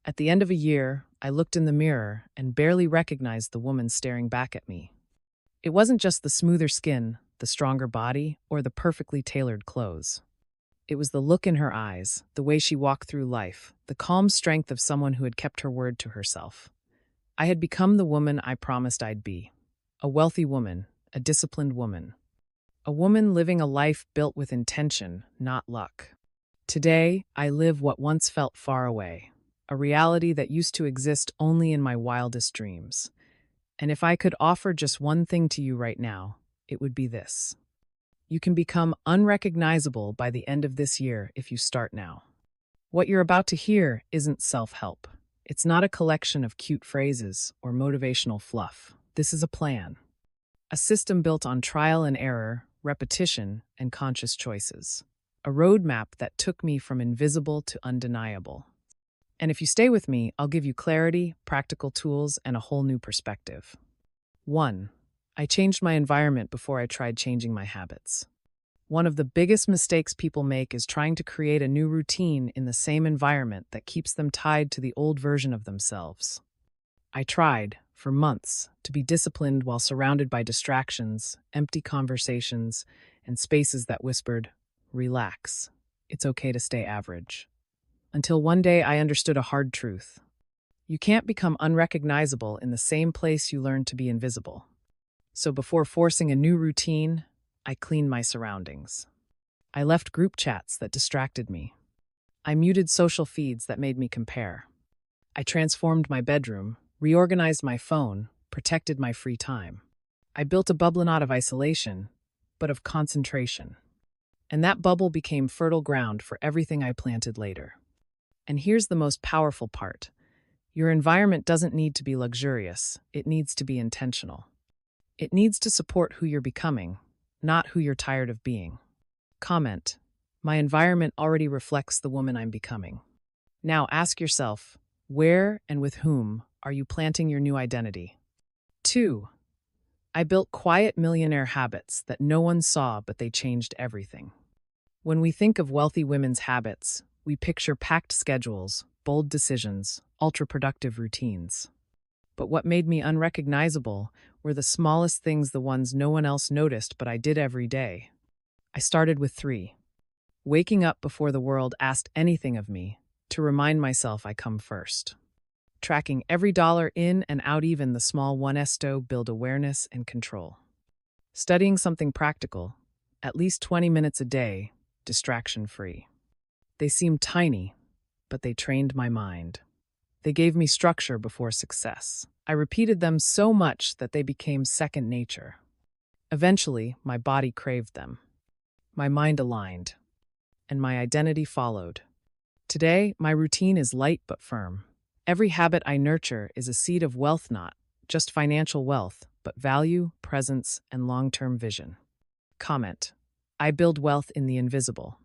At the end of a year, I looked in the mirror and barely recognized the woman staring back at me. It wasn't just the smoother skin, the stronger body, or the perfectly tailored clothes. It was the look in her eyes, the way she walked through life, the calm strength of someone who had kept her word to herself. I had become the woman I promised I'd be. A wealthy woman, a disciplined woman. A woman living a life built with intention, not luck. Today, I live what once felt far away, a reality that used to exist only in my wildest dreams. And if I could offer just one thing to you right now, it would be this. You can become unrecognizable by the end of this year if you start now. What you're about to hear isn't self-help. It's not a collection of cute phrases or motivational fluff. This is a plan. A system built on trial and error, repetition, and conscious choices. A roadmap that took me from invisible to undeniable. And if you stay with me, I'll give you clarity, practical tools, and a whole new perspective. 1. I changed my environment before I tried changing my habits. One of the biggest mistakes people make is trying to create a new routine in the same environment that keeps them tied to the old version of themselves. I tried, for months, to be disciplined while surrounded by distractions, empty conversations, and spaces that whispered, "Relax. It's okay to stay average." Until one day I understood a hard truth. You can't become unrecognizable in the same place you learned to be invisible. So before forcing a new routine, I cleaned my surroundings. I left group chats that distracted me. I muted social feeds that made me compare. I transformed my bedroom, reorganized my phone, protected my free time. I built a bubble not of isolation, but of concentration. And that bubble became fertile ground for everything I planted later. And here's the most powerful part. Your environment doesn't need to be luxurious, it needs to be intentional. It needs to support who you're becoming, not who you're tired of being. Comment: my environment already reflects the woman I'm becoming. Now ask yourself, where and with whom are you planting your new identity? 2. I built quiet millionaire habits that no one saw, but they changed everything. When we think of wealthy women's habits, we picture packed schedules, bold decisions, ultra-productive routines. But what made me unrecognizable were the smallest things, the ones no one else noticed but I did every day. I started with 3. Waking up before the world asked anything of me, to remind myself I come first. Tracking every dollar in and out, even the small one-esto, build awareness and control. Studying something practical, at least 20 minutes a day, distraction-free. They seemed tiny, but they trained my mind. They gave me structure before success. I repeated them so much that they became second nature. Eventually, my body craved them. My mind aligned, and my identity followed. Today, my routine is light but firm. Every habit I nurture is a seed of wealth, not just financial wealth, but value, presence, and long-term vision. Comment: I build wealth in the invisible,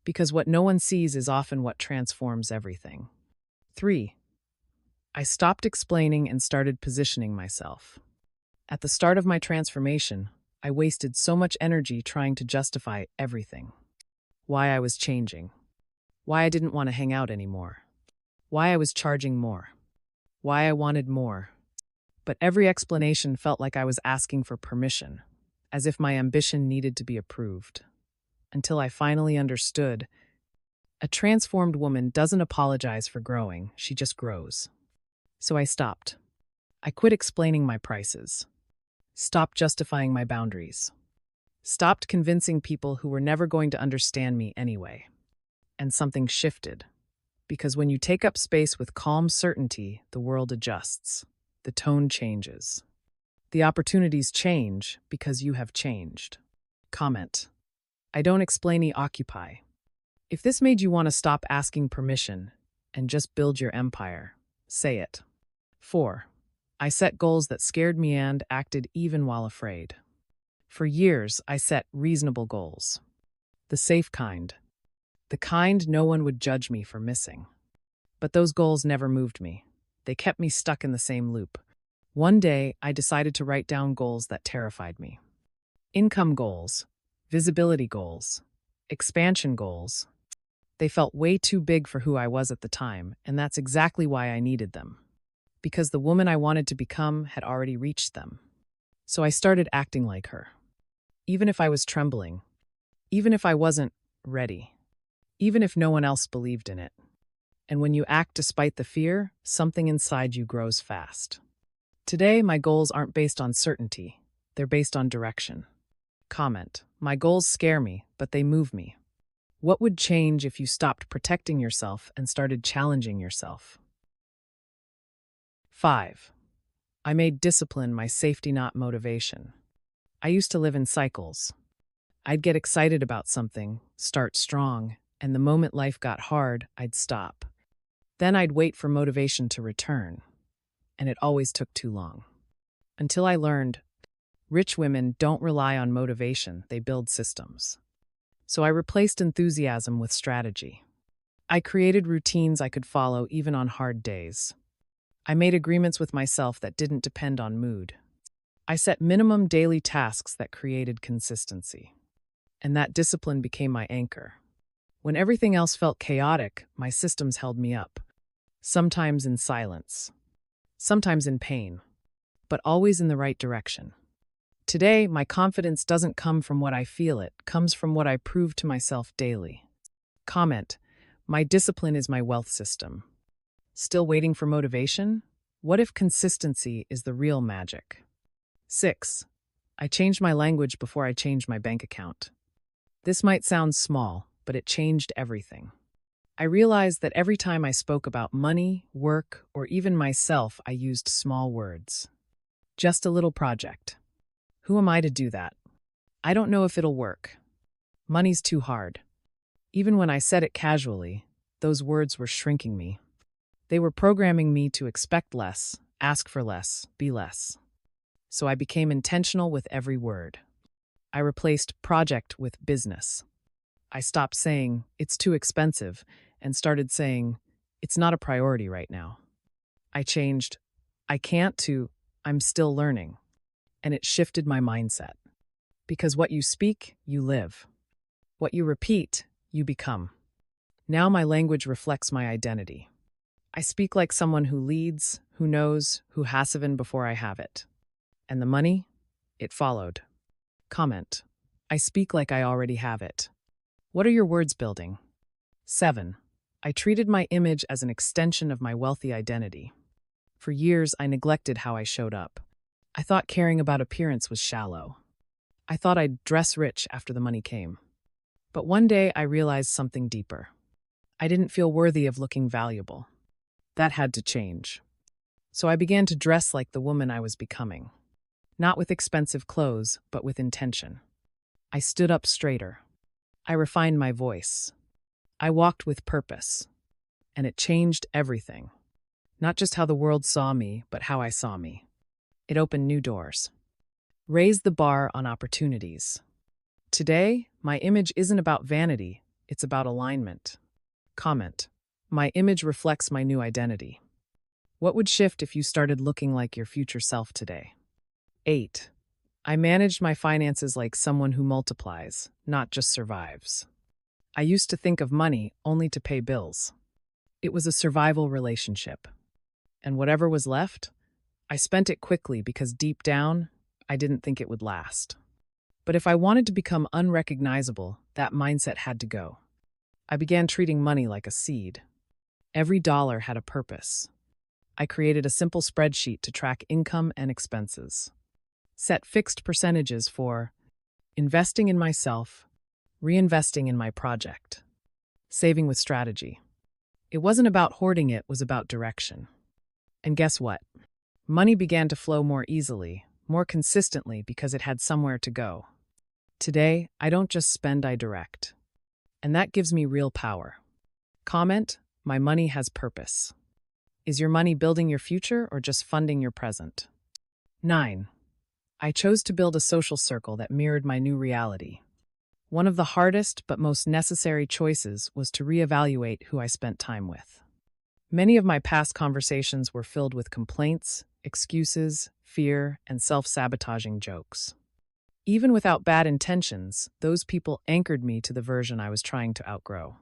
because what no one sees is often what transforms everything. 3. I stopped explaining and started positioning myself. At the start of my transformation, I wasted so much energy trying to justify everything. Why I was changing. Why I didn't want to hang out anymore. Why I was charging more. Why I wanted more. But every explanation felt like I was asking for permission, as if my ambition needed to be approved. Until I finally understood, a transformed woman doesn't apologize for growing, she just grows. So I stopped. I quit explaining my prices. Stopped justifying my boundaries. Stopped convincing people who were never going to understand me anyway. And something shifted. Because when you take up space with calm certainty, the world adjusts. The tone changes. The opportunities change because you have changed. Comment: I don't explain, occupy. If this made you want to stop asking permission and just build your empire, say it. 4. I set goals that scared me and acted even while afraid. For years, I set reasonable goals. The safe kind. The kind no one would judge me for missing. But those goals never moved me. They kept me stuck in the same loop. One day, I decided to write down goals that terrified me. Income goals, visibility goals, expansion goals. They felt way too big for who I was at the time, and that's exactly why I needed them. Because the woman I wanted to become had already reached them. So I started acting like her. Even if I was trembling, even if I wasn't ready, even if no one else believed in it. And when you act despite the fear, something inside you grows fast. Today, my goals aren't based on certainty. They're based on direction. Comment: my goals scare me, but they move me. What would change if you stopped protecting yourself and started challenging yourself? 5. I made discipline my safety, not motivation. I used to live in cycles. I'd get excited about something, start strong, and the moment life got hard, I'd stop. Then I'd wait for motivation to return, and it always took too long. Until I learned, rich women don't rely on motivation, they build systems. So I replaced enthusiasm with strategy. I created routines I could follow even on hard days. I made agreements with myself that didn't depend on mood. I set minimum daily tasks that created consistency. And that discipline became my anchor. When everything else felt chaotic, my systems held me up. Sometimes in silence, sometimes in pain, but always in the right direction. Today, my confidence doesn't come from what I feel, it comes from what I prove to myself daily. Comment: my discipline is my wealth system. Still waiting for motivation? What if consistency is the real magic? 6. I changed my language before I changed my bank account. This might sound small, but it changed everything. I realized that every time I spoke about money, work, or even myself, I used small words. Just a little project. Who am I to do that? I don't know if it'll work. Money's too hard. Even when I said it casually, those words were shrinking me. They were programming me to expect less, ask for less, be less. So I became intentional with every word. I replaced project with business. I stopped saying, it's too expensive, and started saying, it's not a priority right now. I changed, I can't to, I'm still learning. And it shifted my mindset. Because what you speak, you live. What you repeat, you become. Now my language reflects my identity. I speak like someone who leads, who knows, who has even before I have it. And the money? It followed. Comment: I speak like I already have it. What are your words building? 7. I treated my image as an extension of my wealthy identity. For years, I neglected how I showed up. I thought caring about appearance was shallow. I thought I'd dress rich after the money came. But one day, I realized something deeper. I didn't feel worthy of looking valuable. That had to change. So I began to dress like the woman I was becoming. Not with expensive clothes, but with intention. I stood up straighter. I refined my voice. I walked with purpose. And it changed everything. Not just how the world saw me, but how I saw me. It opened new doors. Raised the bar on opportunities. Today, my image isn't about vanity, it's about alignment. Comment: my image reflects my new identity. What would shift if you started looking like your future self today? 8. I managed my finances like someone who multiplies, not just survives. I used to think of money only to pay bills. It was a survival relationship. And whatever was left, I spent it quickly because deep down, I didn't think it would last. But if I wanted to become unrecognizable, that mindset had to go. I began treating money like a seed. Every dollar had a purpose. I created a simple spreadsheet to track income and expenses. Set fixed percentages for investing in myself, reinvesting in my project, saving with strategy. It wasn't about hoarding, it was about direction. And guess what? Money began to flow more easily, more consistently because it had somewhere to go. Today, I don't just spend, I direct. And that gives me real power. Comment: my money has purpose. Is your money building your future or just funding your present? 9. I chose to build a social circle that mirrored my new reality. One of the hardest but most necessary choices was to reevaluate who I spent time with. Many of my past conversations were filled with complaints, excuses, fear, and self-sabotaging jokes. Even without bad intentions, those people anchored me to the version I was trying to outgrow.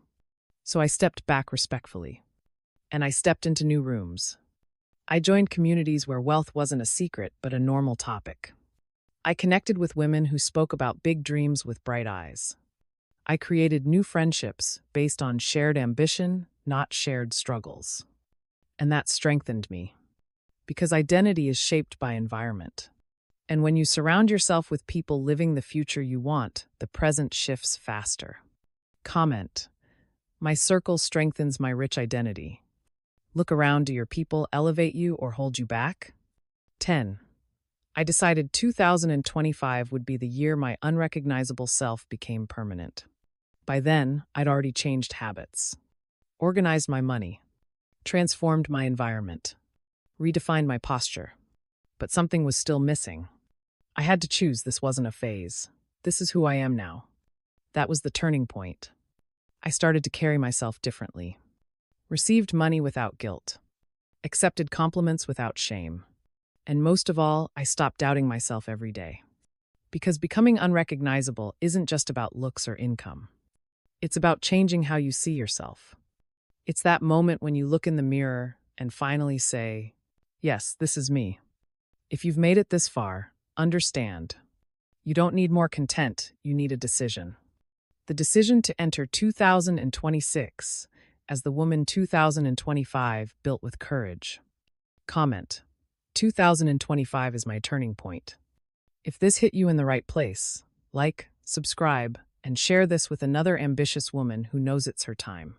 So I stepped back respectfully, and I stepped into new rooms. I joined communities where wealth wasn't a secret but a normal topic. I connected with women who spoke about big dreams with bright eyes. I created new friendships based on shared ambition, not shared struggles. And that strengthened me, because identity is shaped by environment. And when you surround yourself with people living the future you want, the present shifts faster. Comment: my circle strengthens my rich identity. Look around, do your people elevate you or hold you back? 10. I decided 2025 would be the year my unrecognizable self became permanent. By then, I'd already changed habits, organized my money, transformed my environment, redefined my posture. But something was still missing. I had to choose. This wasn't a phase. This is who I am now. That was the turning point. I started to carry myself differently, received money without guilt, accepted compliments without shame. And most of all, I stopped doubting myself every day. Because becoming unrecognizable isn't just about looks or income. It's about changing how you see yourself. It's that moment when you look in the mirror and finally say, yes, this is me. If you've made it this far, understand. You don't need more content, you need a decision. The decision to enter 2026 as the woman 2025 built with courage. Comment: 2025 is my turning point. If this hit you in the right place, like, subscribe, and share this with another ambitious woman who knows it's her time.